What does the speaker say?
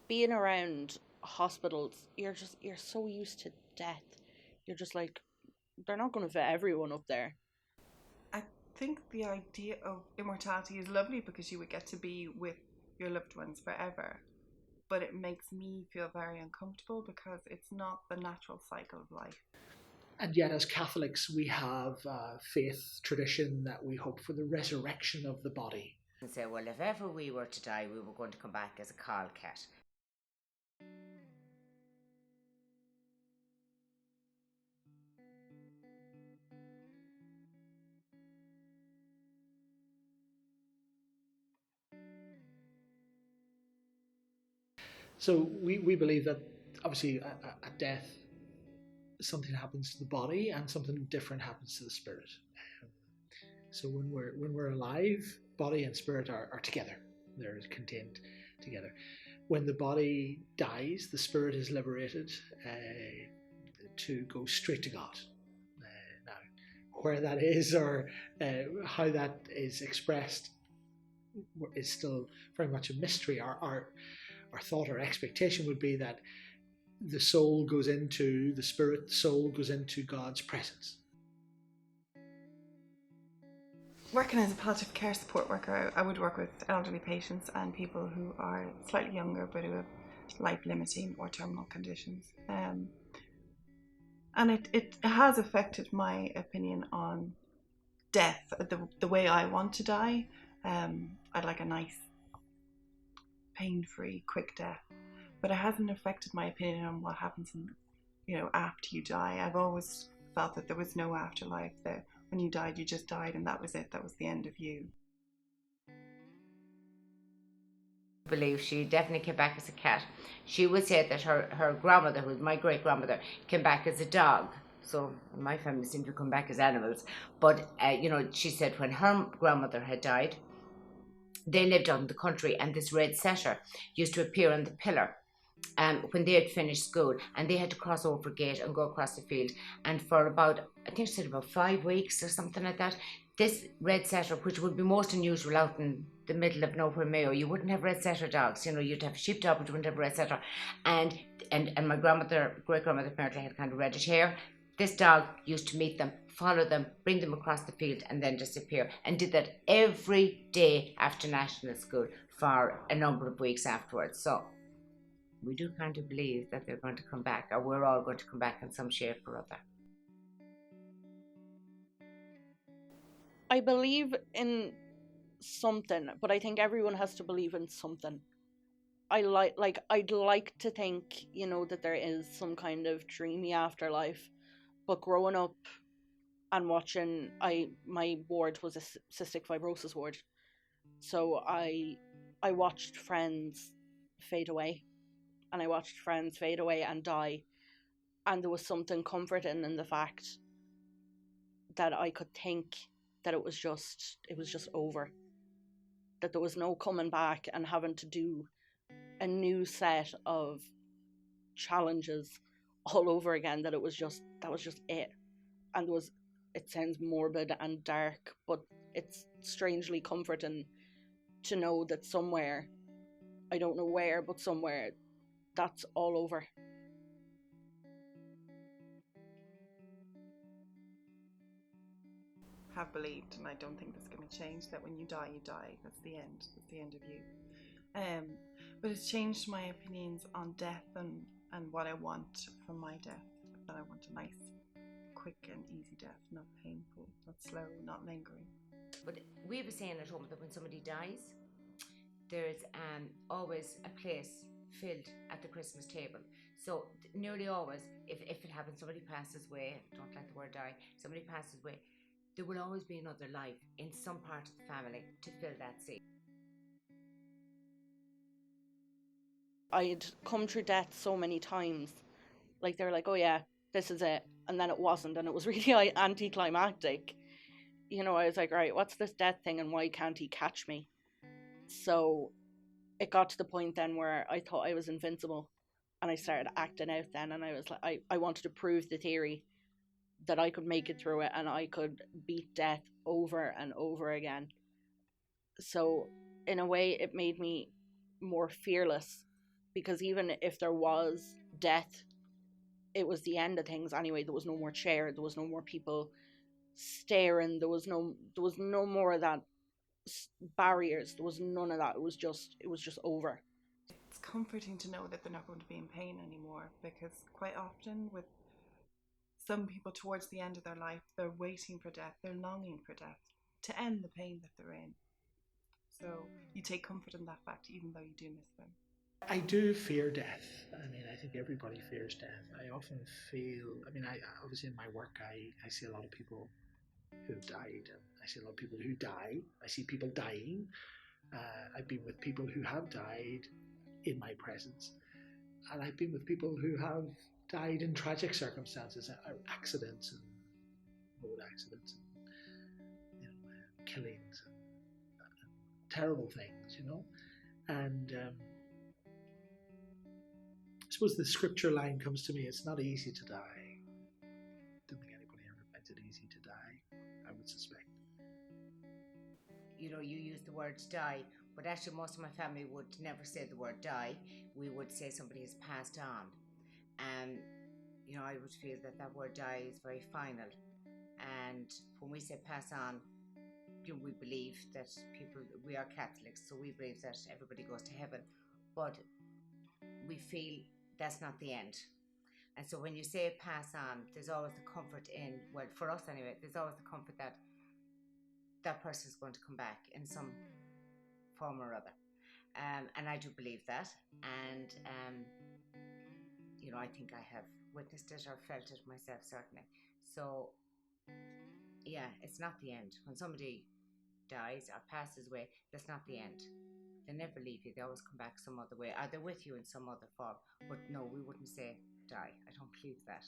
Being around hospitals, you're so used to death. You're just like, they're not going to fit everyone up there. I think the idea of immortality is lovely because you would get to be with your loved ones forever. But it makes me feel very uncomfortable because it's not the natural cycle of life. And yet, as Catholics, we have a faith tradition that we hope for the resurrection of the body. And say, well, if ever we were to die, we were going to come back as a cow cat. So we believe that obviously at death, something happens to the body and something different happens to the spirit. So when we're alive, body and spirit are together. They're contained together. When the body dies, the spirit is liberated to go straight to God. Now, where that is or how that is expressed is still very much a mystery. Our thought or expectation would be that the soul goes into the spirit, the soul goes into God's presence. Working as a palliative care support worker, I would work with elderly patients and people who are slightly younger but who have life-limiting or terminal conditions. And it has affected my opinion on death, the way I want to die. I'd like a nice, pain-free, quick death. But it hasn't affected my opinion on what happens after you die. I've always felt that there was no afterlife, that when you died, you just died and that was it. That was the end of you. I believe she definitely came back as a cat. She would say that her grandmother, who was my great grandmother, came back as a dog. So my family seemed to come back as animals. But, she said when her grandmother had died, they lived out in the country and this red setter used to appear on the pillar when they had finished school, and they had to cross over a gate and go across the field. And for about, I think she said about 5 weeks or something like that, this red setter, which would be most unusual out in the middle of nowhere Mayo, you wouldn't have red setter dogs. You'd have a sheepdog, but you wouldn't have a red setter. And my great grandmother apparently had kind of reddish hair. This dog used to meet them, follow them, bring them across the field, and then disappear. And did that every day after national school for a number of weeks afterwards. So we do kind of believe that they're going to come back, or we're all going to come back in some shape or other. I believe in something, but I think everyone has to believe in something. I'd like to think, that there is some kind of dreamy afterlife. But growing up and watching, my ward was a cystic fibrosis ward, so I watched friends fade away, and I watched friends fade away and die, and there was something comforting in the fact that I could think that it was just over, that there was no coming back and having to do a new set of challenges all over again, that was just it. And it sounds morbid and dark, but it's strangely comforting to know that somewhere, I don't know where, but somewhere, that's all over. Have believed, and I don't think that's going to change, that when you die, you die. That's the end. That's the end of you. But it's changed my opinions on death and what I want from my death. That I want a nice, quick and easy death, not painful, not slow, not lingering. But we have a saying at home that when somebody dies, there's always a place filled at the Christmas table. So nearly always, if it happens, somebody passes away, don't like the word die, somebody passes away, there will always be another life in some part of the family to fill that seat. I'd come through death so many times. Like, they're like, oh yeah, this is it. And then it wasn't. And it was really anticlimactic. I was like, right, what's this death thing and why can't he catch me? So it got to the point then where I thought I was invincible. And I started acting out then. And I was like, I wanted to prove the theory that I could make it through it and I could beat death over and over again. So in a way, it made me more fearless because even if there was death, it was the end of things anyway. There was no more chair, there was no more people staring, there was no more of that barriers, there was none of that. It was just over. It's comforting to know that they're not going to be in pain anymore, because quite often with some people towards the end of their life, they're waiting for death, they're longing for death to end the pain that they're in. So you take comfort in that fact, even though you do miss them. I do fear death. I mean, I think everybody fears death. I often feel, I mean, I obviously in my work, I see a lot of people who have died, and I see a lot of people who die. I see people dying. I've been with people who have died in my presence, and I've been with people who have died in tragic circumstances, accidents and road accidents, and killings, and terrible things, And I suppose the scripture line comes to me: "It's not easy to die." I don't think anybody ever finds it easy to die, I would suspect. You use the word die, but actually most of my family would never say the word die. We would say somebody has passed on. And, I would feel that word die is very final. And when we say pass on, we believe that we are Catholics, so we believe that everybody goes to heaven. But we feel that's not the end. And so when you say pass on, there's always the comfort in, well, for us anyway, there's always the comfort that that person is going to come back in some form or other. And I do believe that. And, I think I have witnessed it or felt it myself, certainly. So, yeah, it's not the end. When somebody dies or passes away, that's not the end. They never leave you. They always come back some other way. They're with you in some other form. But no, we wouldn't say die. I don't believe that.